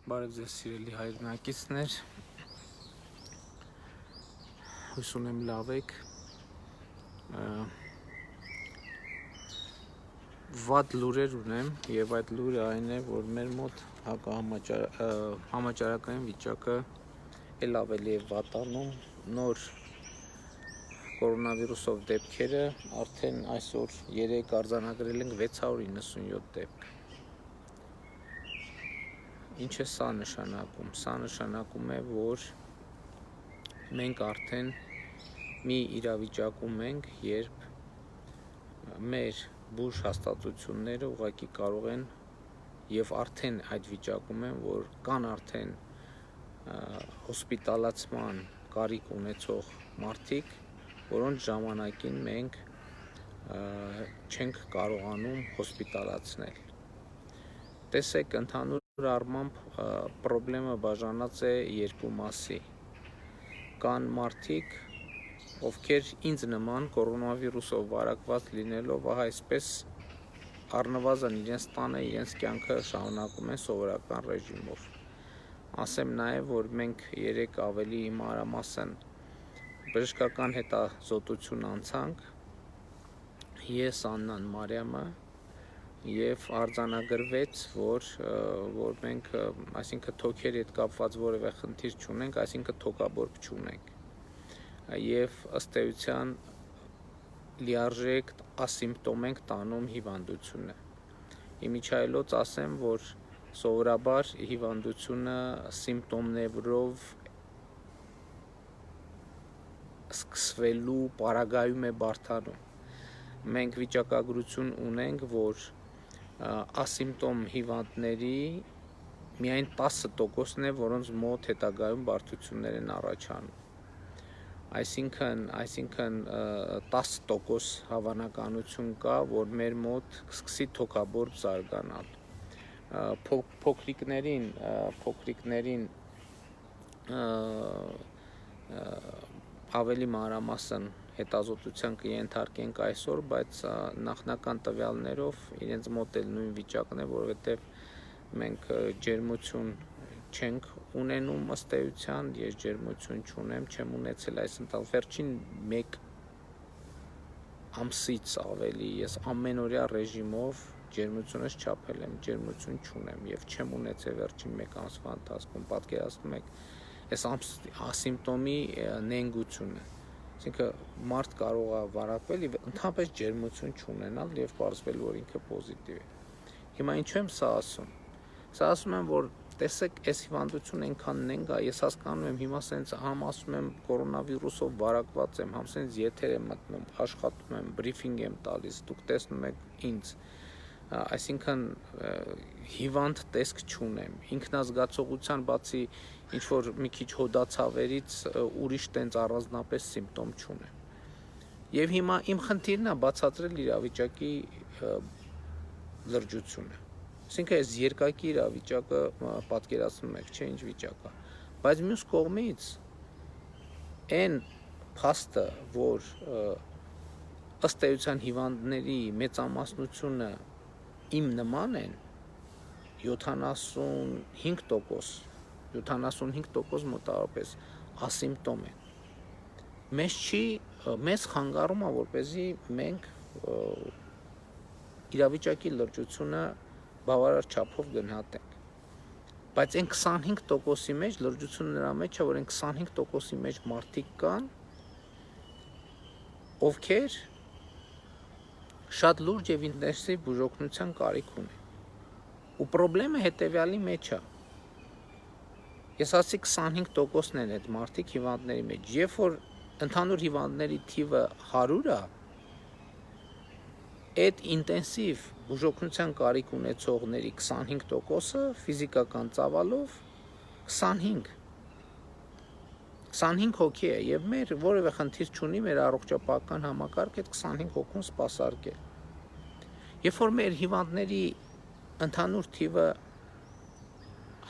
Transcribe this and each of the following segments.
Բարև ձեզ սիրելի հայրենակիցներ, հույս ունեմ լավ եք, վատ լուրեր ունեմ և այդ լուրը այն է, որ մեր մոտ համաճարակային վիճակը էլ ավելի է վատանում, նոր կորոնավիրուսով դեպքերը արդեն այսօր 3 արձանագրել ենք 697 դեպք։ Ինչ է սա նշանակում։ Սա նշանակում է, որ մենք արդեն մի իրավիճակում ենք, երբ մեր բուժ հաստատությունները ուղղակի կարող են և արդեն այդ վիճակում են, որ կան արդեն հոսպիտալացման կարիք ունեցող մարդիկ, որոնց ժամանակին մենք չենք կարողանում հոսպիտալացնել։ Տեսեք, ընդհանուր առմամբ պրոբլեմը բաժանած է երկու մասի։ Կան մարդիկ, ովքեր ինձ նման կորոնավիրուսով վարակված լինելով, այսպես առնվազն իրենց տանը իրենց կյանքը շարունակում են սովորական ռեժիմով։ Ասեմ նաև, որ մենք 3 ավելի մանրամասն բժշկական հետազոտություն անցանք, ես, Աննան, Մարիամը, և արձանագրվեց, որ մենք, այսինքն թոքերի հետ կապված որևէ խնդիր չունենք, այսինքն թոքաբորբ չունենք, և ըստ էության լիարժեք ասիմպտոմ ենք տանում հիվանդությունը։ Իմիջիայլոց ասեմ, որ սովորաբար հիվանդությունը սիմպտոմներով սկսվելու պարագայում է բարդանում։ Մենք վիճակագրություն ունենք, որ ասիմպտոմ հիվանդների միայն 10%-ն է, որոնց մոտ հետագայում բարդություններ են առաջանում։ Այսինքն 10% հավանականություն կա, որ մեր մոտ սկսի թոքաբորբ զարգանալ։ Փոքրիկներին ավելի մանրամասն հետազոտության կենթարկենք այսօր, բայց նախնական տվյալներով իրենց մոտ էլ նույն վիճակն է, որովհետև մենք ջերմություն չենք ունենում ըստ էության, ես ջերմություն չունեմ, չեմ ունեցել այս վերջին 1 ամսից ավելի ես ամենօրյա ռեժիմով ջերմությունս չափել եմ, ջերմություն չունեմ և չեմ ունեցել վերջին 1 ամսվա ընթացքում, պատկերացնում եք այս ասիմպտոմի նենգությունը, այսինքն մարդ կարող է վարակվել և ընդհանրապես ջերմություն չունենալ և պարզվել, որ ինքը պոզիտիվ է։ Հիմա ինչու եմ սա ասում։ Սա ասում եմ, որ տեսեք, այս հիվանդությունը այնքան նենգ է, ես հասկանում եմ, հիմա սենց համ ասում եմ կորոնավիրուսով վարակված եմ, համ սենց եթեր եմ մտնում, աշխատում եմ, բրիֆինգ եմ տալիս, դուք տեսնում եք ինձ, այսինքն հիվանդ տեսք չունեմ, ինքնազգացողության բացի ինչ-որ մի քիչ հոդացավերից ուրիշ տենց առանձնապես սիմպտոմ չունեմ։ Եվ հիմա իմ խնդիրն է բացատրել իրավիճակի լրջությունը։ Այսինքն այս երկակի իրավիճակը պատկերացնում եք, չէ, ինչ վիճակ է։ Բայց մյուս կողմից այն փաստը, որ ըստ էության հիվանդների մեծամասնությունը իմ նման են, 75% մոտավորապես ասիմպտոմ են։ Մեզ խանգարում է, որպեսզի մենք իրավիճակի լրջությունը բավարար չափով գնահատենք։ Բայց այն 25%-ի մեջ լրջությունը նրա մեջ է, որ այն 25%-ի մեջ մարդիկ կան, ովքեր շատ լուրջ և ինտենսիվ բուժօգնության կարիք ունեն։ Ու պրոբլեմը հետևյալի մեջ է։ Ես ասացի 25%-ն են այդ մարդիկ հիվանդների մեջ, երբ որ ընդհանուր հիվանդների թիվը 100 է, այդ ինտենսիվ բուժօգնության կարիք ունեցողների 25%-ը ֆիզիկական ծավալով 25 հոգի է, և մեր որևէ խնդիր չունի մեր առողջապահական համակարգ այդ 25 հոգուն սպասարկել։ Երբ որ մեր հիվանդների ընդհանուր թիվը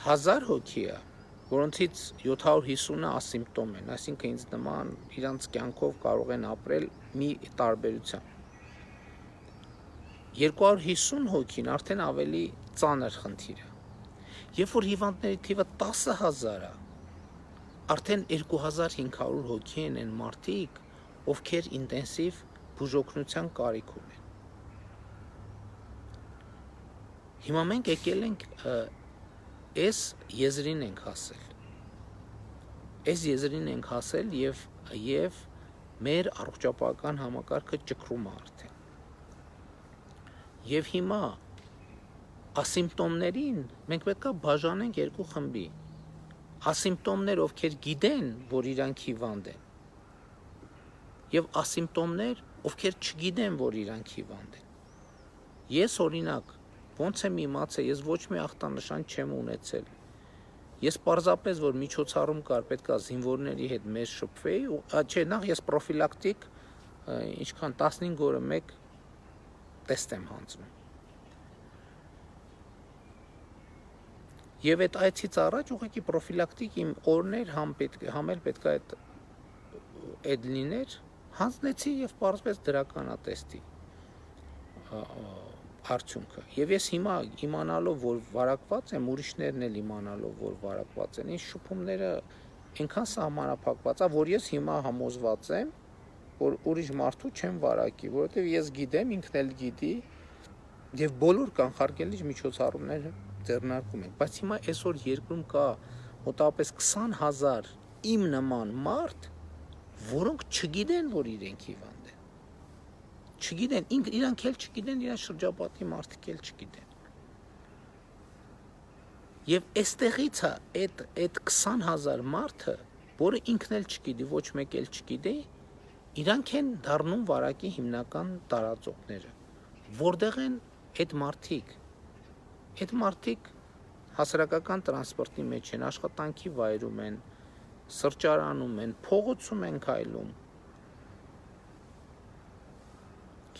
1000 հոգի է, որոնցից 750-ը ասիմպտոմ են, այսինքն ինձ նման իրանց կյանքով կարող են ապրել մի տարբերությամբ։ 250 հոգին արդեն ավելի ծանր խնդիր է։ Երբ որ հիվանդների թիվը 10,000 է, արդեն 2500 հոգի են այն մարդիկ, ովքեր ինտենսիվ բուժօգնության կարիք ունեն։ Հիմա մենք եկել ենք այս եզրին ենք հասել։ Այս եզրին ենք հասել եւ մեր առողջապահական համակարգը ճկռում է արդեն։ Եվ հիմա ասիմպտոմներին մենք պետք է բաժանենք երկու խմբի։ Ասիմպտոմներ, ովքեր գիտեն, որ իրանք հիվանդ են, եւ ասիմպտոմներ, ովքեր չգիտեն, որ իրանք հիվանդ են։ Ես օրինակ ոնց եմ իմացել, ես ոչ մի ախտանշան չեմ ունեցել։ Ես պարզապես որ միջոցառում կար, պետք է զինվորների հետ մեզ շփվեի, չէ, նախ ես պրոֆիլակտիկ ինչքան 15 օրը մեկ տեստ եմ հանձնում։ Եվ այդ այցից առաջ ուղղակի պրոֆիլակտիկ իմ օրներ համ էլ պետք է այդ լիներ, հանձնեցի եւ պարզվեց դրականատեստի արդյունքը։ Եվ ես հիմա իմանալով, որ վարակված եմ, ուրիշներն էլ իմանալով, որ վարակված են, ինձ շփումները այնքան սահմանափակված է, որ ես հիմա համոզված եմ, որ ուրիշ մարդու չեմ վարակի, որովհետեւ ես գիտեմ, ինքն էլ գիտի, եւ բոլոր կանխարգելիչ միջոցառումները ձեռնարկում ենք, բայց հիմա այսօր երկրում կա մոտավորապես 20,000 իմ նման մարդ, որոնք չգիտեն, որ իրենք հիվանդ են։ Չգիտեն, իրանք էլ չգիտեն, իրանք շրջապատի մարդիկ էլ չգիտեն։ Եվ այստեղից է այդ 20,000 մարդը, որը ինքն էլ չգիտի, ոչ մեկ էլ չգիտի, իրանք են դառնում վարակի հիմնական տարածողները։ Որտեղ են այդ մարդիկ։ Այդ մարդիկ հասարակական տրանսպորտի մեջ են, աշխատանքի վայրում են, սրճարանում են, փողոցում են քայլում։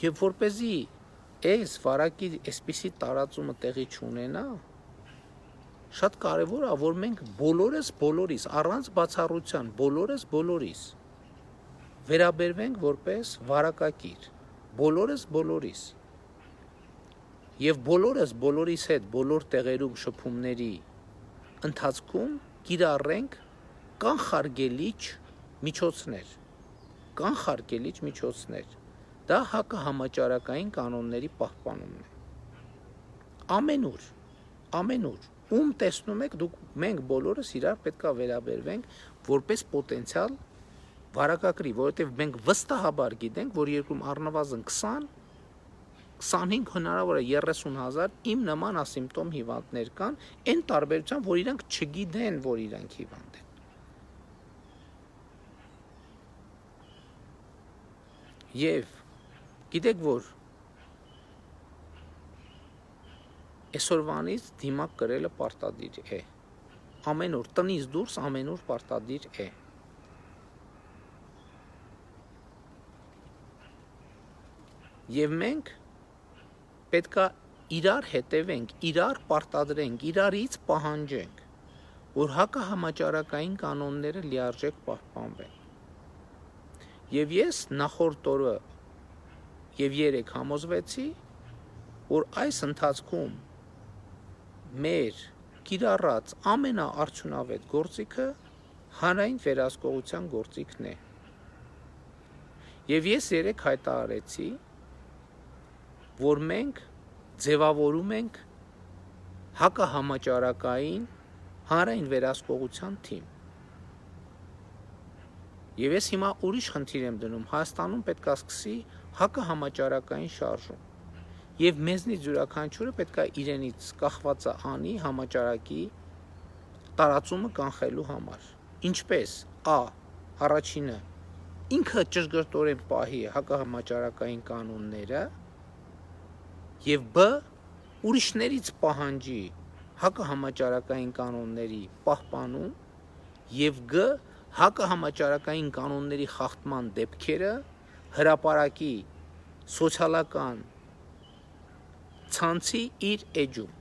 Եվ որպեսզի այս վարակի այսպիսի տարածումը տեղի չունենա, շատ կարևոր է, որ մենք բոլորիս, առանց բացառության, բոլորիս վերաբերվենք որպես վարակակիր, բոլորիս։ Եվ բոլորիս հետ բոլոր տեղերում շփումների ընթացքում կիրառենք կանխարգելիչ միջոցներ։ Դա հակահամաճարակային կանոնների պահպանումն է։ Ամենուր, ում տեսնում եք, մենք բոլորս իրար պետք է վերաբերվենք որպես պոտենցիալ վարակակրի, որովհետև մենք վստահաբար գիտենք, որ երկրում առնվազն 20-25 հնարավոր է 30,000 իմ նման ասիմպտոմ հիվանդներ կան, այն տարբերությամբ, որ իրանք չգիտեն, որ իրանք հիվանդ են։ Եվ գիտեք, որ այսօրվանից դիմակ կրելը պարտադիր է։ Ամեն օր տնից դուրս ամեն օր պարտադիր է։ Եվ մենք պետք է իրար հետևենք, իրար պարտադրենք, իրարից պահանջենք, որ հակահամաճարակային կանոնները լիարժեք պահպանվեն։ Եվ ես նախորդ օրը եւ երեք համոզվեցի, որ այս ընթացքում մեր կիրառած ամենաարդյունավետ գործիքը հանրային վերահսկողության գործիքն է։ Եվ ես երեք հայտարարեցի, որ մենք ձևավորում ենք հակահամաճարակային հանրային վերահսկողության թիմ։ Եվ ես հիմա ուրիշ խնդիր եմ դնում, Հայաստանում պետք է սկսի հակահամաճարակային շարժում։ Եվ մեզնից յուրաքանչյուրը պետք է իրենից կախվածը անի համաճարակի տարածումը կանխելու համար։ Ինչպես առաջինը ինքը ճշգրտորեն պահի հակահամաճարակային կանոնները, եւ ուրիշներից պահանջի հակահամաճարակային կանոնների պահպանում, եւ հակահամաճարակային կանոնների խախտման դեպքերը հրապարակի սոցիալական ցանցի իր էջում։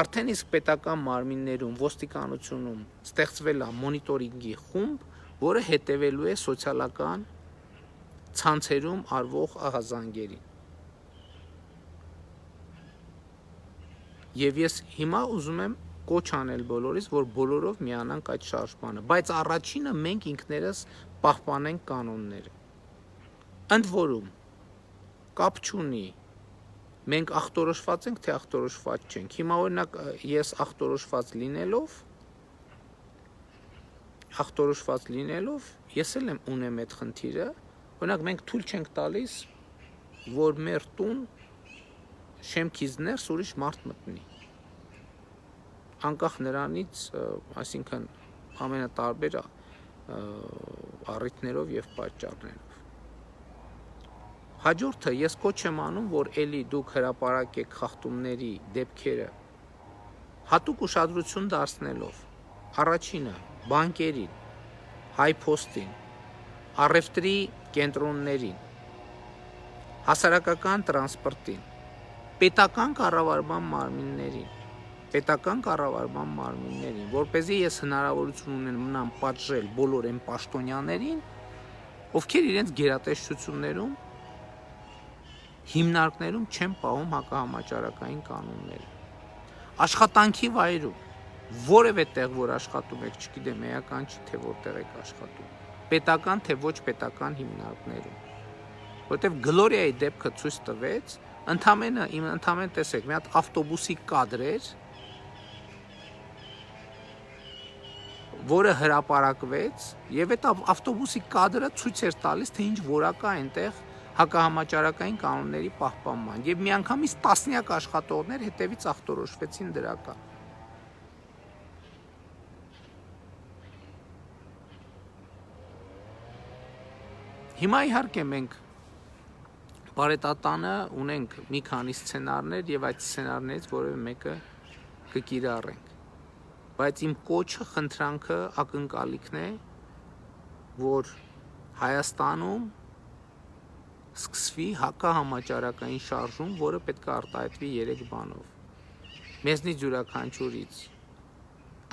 Արդեն իսկ պետական մարմիններում, ոստիկանությունում ստեղծվել է մոնիտորինգի խումբ, որը հետևելու է սոցիալական ցանցերում արվող ահազանգերին։ Եվ ես հիմա ուզում եմ կոչ անել բոլորիս, որ բոլորով միանանք այդ շարժմանը, բայց առաջինը մենք ինքներս պահպանենք կանոնները։ Ընդ որում կապ չունի մենք ախտորոշված ենք, թե ախտորոշված չենք։ Հիմա օրինակ ես ախտորոշված լինելով, ես էլ ունեմ այդ խնդիրը, օրինակ մենք թույլ չենք տալիս, որ մեր տուն շեմքից ներս ուրիշ մարդ մտնի։ Անկախ նրանից, այսինքն ամենատարբեր առիթներով եւ պատճառներով։ Հաջորդը ես կոչ եմ անում, որ էլի դուք հրապարակեք խախտումների դեպքերը հատուկ ուշադրություն դարձնելով առաջինը բանկերին, հայփոստին, առևտրի կենտրոններին, հասարակական տրանսպորտին, պետական կառավարման մարմիններին, որպեսզի ես հնարավորություն ունենամ պատժել բոլոր այն պաշտոնյաներին, ովքեր իրենց գերատեսչություններում հիմնարկներում չեն պահում հակահամաճարակային կանոնները։ Աշխատանքի վայրում որևէ տեղ, որ աշխատում եք, չգիտեմ, էական չի, թե որտեղ եք աշխատում, պետական թե ոչ պետական հիմնարկներում, որտեղ Գլորիայի դեպքը ցույց տվեց, ընդամենը տեսեք, մի հատ ավտոբուսի կադր էր, որը հրապարակվեց, եւ այդ ավտոբուսի կադրը ցույց էր տալիս, թե ինչ որակ է այնտեղ հակահամաճարակային կանոնների պահպանման, եւ միանգամից տասնյակ աշխատողներ հետևից ախտորոշվեցին դրական։ Հիմա իհարկե մենք բարետատանը ունենք մի քանի սցենարներ եւ այդ սցենարներից որևէ մեկը կկիրառենք, բայց իմ կոչը, խնդրանքը, ակնկալիքն է, որ Հայաստանում սկսվի հակահամաճարակային շարժում, որը պետք է արտահայտվի 3 բանով։ Մեզնից յուրաքանչյուրից,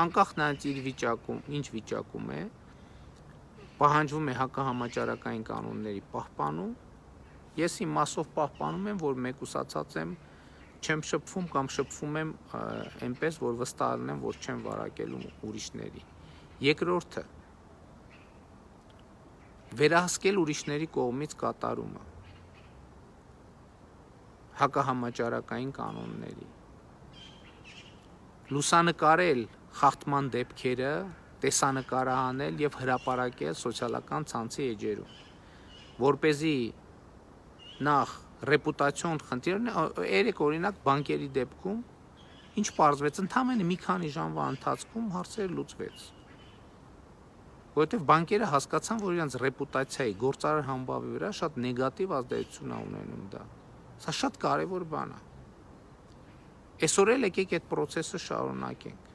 անկախ նրանից իր վիճակում, ինչ վիճակում է, պահանջվում է հակահամաճարակային կանոնների պահպանում, ես իմ մասով պահպանում եմ, որ մեկուսացած եմ, չեմ շփվում կամ շփվում եմ այնպես, որ վստահ լինեմ, որ չեմ վարակելու ուրիշների։ Երկրորդը վերահսկել ուրիշների կողմից կատարումը հակահամաճարակային կանոնների, լուսանկարել խախտման դեպքերը, տեսանկարահանել եւ հրապարակել սոցիալական ցանցի էջերում, որպեսզի նախ ռեպուտացիոն խնդիրներ, երեք օրինակ բանկերի դեպքում ինչ պարզվեց, ընդամենը մի քանի ժամվա ընթացքում հարցերը լուծվեց, որովհետեւ բանկերը հասկացան, որ իրենց ռեպուտացիայի գործարար համբավի վրա շատ նեգատիվ ազդեցություն է ունենում դա։ Սա շատ կարևոր բան է։ Այսօր էլ եկեք այդ process-ը շարունակենք։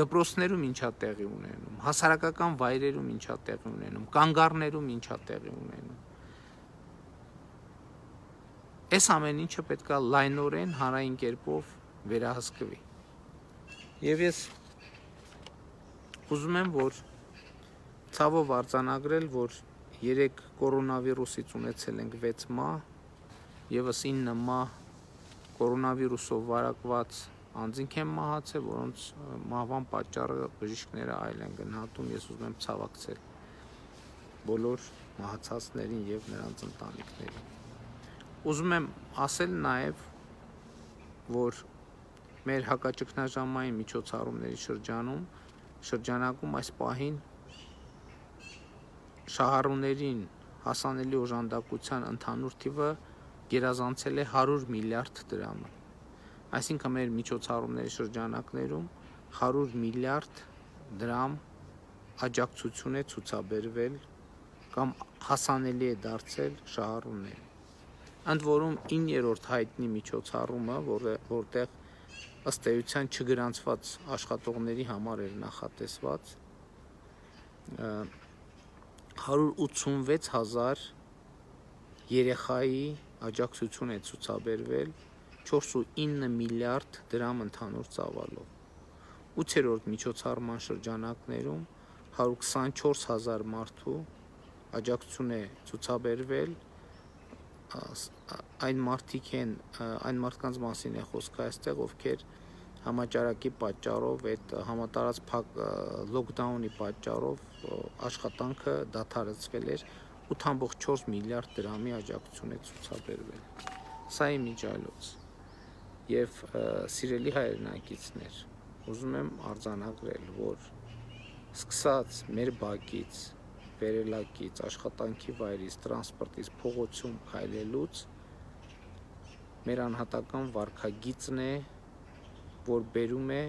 Դպրոցներում ինչա տեղի ունենում, հասարակական վայրերում ինչա տեղի ունենում, կանգառներում ինչա տեղի ունենում։ Այս ամեն ինչը պետք է լայնորեն հանրային կերպով վերահսկվի։ Եվ ես ուզում եմ, որ ցավով արձանագրել, որ 3 կորոնավիրուսից ունեցել ենք 6 մահ, եւս 9 մահ կորոնավիրուսով վարակված անձինք են մահացել, որոնց մահվան պատճառը բժիշկները այլ են գնահատում։ Ես ուզում եմ ցավակցել բոլոր մահացածներին եւ նրանց ընտանիքներին։ Ուզում եմ ասել նաեւ, որ մեր հակաճգնաժամային միջոցառումների շրջանակում այս պահին շահառուներին հասանելի օժանդակության ընդհանուր թիվը գերազանցել է 100 միլիարդ դրամը։ Այսինքն մեր միջոցառումների շրջանակներում 100 միլիարդ դրամ աջակցություն է ցուցաբերվել կամ հասանելի է դարձել շահառուներին։ Ընդ որում 9-րդ հայտնի միջոցառումը, որտեղ ըստ էության չգրանցված աշխատողների համար էր նախատեսված, 186,000 երեխայի աջակցություն է ցուցաբերվել 4.9 միլիարդ դրամ ընդհանուր ծավալով։ 8-րդ միջոցառման շրջանակներում 124,000 մարդու աջակցություն է ցուցաբերվել այն մարդիկ են, այն մարդկանց մասին է խոսքը այստեղ, ովքեր համաճարակի պատճառով, այդ համատարած փակ լոկդաունի պատճառով աշխատանքը դադարեցվել էր 8.4 միլիարդ դրամի աջակցություն է ցուցաբերվել։ Սա է միջայլոց։ Եվ սիրելի հայրենակիցներ, ուզում եմ արձանագրել, որ սկսած մեր բակից, վերելակից, աշխատանքի վայրից, տրանսպորտից, փողոցում քայլելուց մեր անհատական վարքագիծն է, որ բերում է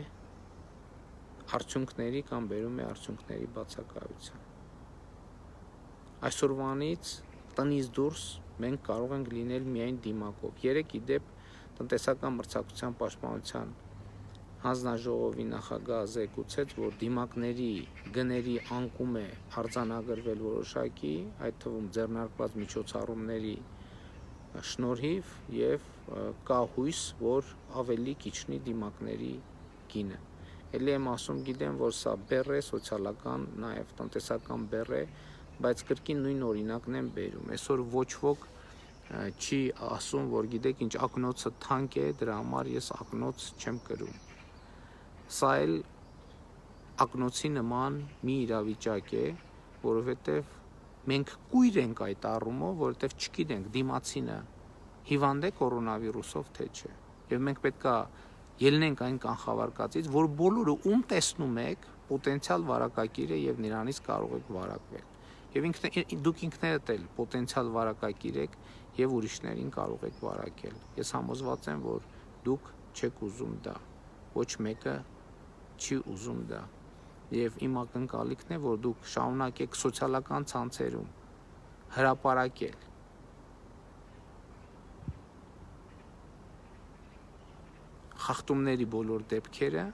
արդյունքների կամ բերում է արդյունքների բացակայության։ Այսօրվանից տնից դուրս մենք կարող ենք լինել միայն դիմակով։ Երեք իդեպ տնտեսական մրցակցության պաշտպանության հանձնաժողովի նախագահը զեկուցեց, որ դիմակների գների անկում է արձանագրվել որոշակի, այդ թվում ձեռնարկված միջոցառումների շնորհիվ եւ կա հույս, որ ավելի կիչնի դիմակների գինը։ Էլի եմ ասում, գիտեմ, որ սա բեռ է, սոցիալական, նաեւ տնտեսական բեռ է, բայց կրկին նույն օրինակն եմ բերում։ Այսօր ոչ ոք չի ասում, որ գիտեք ինչ, ակնոցը թանկ է, դրա համար ես ակնոց չեմ կրում։ Սա էլ ակնոցի նման մի իրավիճակ է, որովհետև մենք կույր ենք այդ առումով, որովհետև չգիտենք դիմացինը հիվանդ է կորոնավիրուսով թե չէ։ Եվ մենք պետքա ելնենք այն կանխավարկածից, որ բոլորը ում տեսնում եք պոտենցիալ վարակակիր է եւ նրանից կարող եք վարակվել։ Եվ դուք ինքներդ էլ պոտենցիալ վարակակիր եք եւ ուրիշներին կարող եք վարակել։ Ես համոզված եմ, որ դուք չեք ուզում դա։ Ոչ մեկը չի ուզում դա։ Եվ իմ ակնկալիքն է, որ դուք շարունակեք սոցիալական ցանցերում հրապարակել խախտումների բոլոր դեպքերը,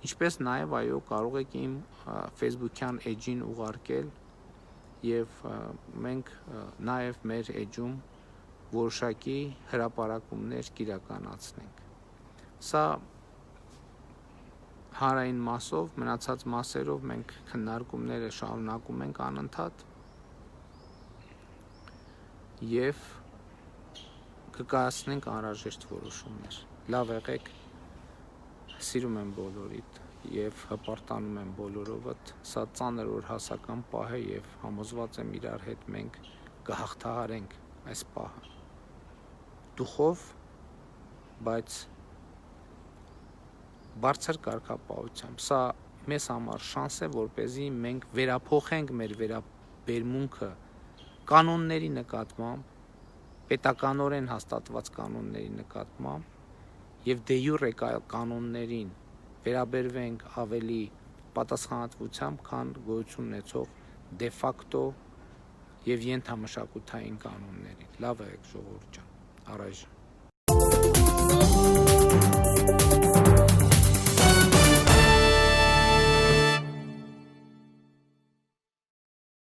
ինչպես նաև այո կարող եք իմ Facebook-յան էջին ուղարկել եւ մենք նաև մեր էջում որոշակի հրապարակումներ կիրականացնենք։ Սա հանրային մասով, մնացած մասերով մենք քննարկումները շարունակում ենք անընդհատ եւ կկայացնենք անհրաժեշտ որոշումներ։ Լավ եղեք, սիրում եմ բոլորիդ եւ հպարտանում եմ բոլորովդ, սա ծանր օրհասական պահ է եւ համոզված եմ իրար հետ մենք կհաղթահարենք այս պահը։ Դուխով, բայց բարձր կարգապահությամբ։ Սա մեզ համար շանս է, որպեսզի մենք վերափոխենք մեր վերաբերմունքը կանոնների նկատմամբ, պետականորեն հաստատված կանոնների նկատմամբ եւ դե յուրե կանոններին վերաբերվենք ավելի պատասխանատվությամբ, քան գոյություն ունեցող դե ֆակտո եւ ենթամշակութային կանոններին։ Լավ եղեք ժողովուրդ ջան, առայժմ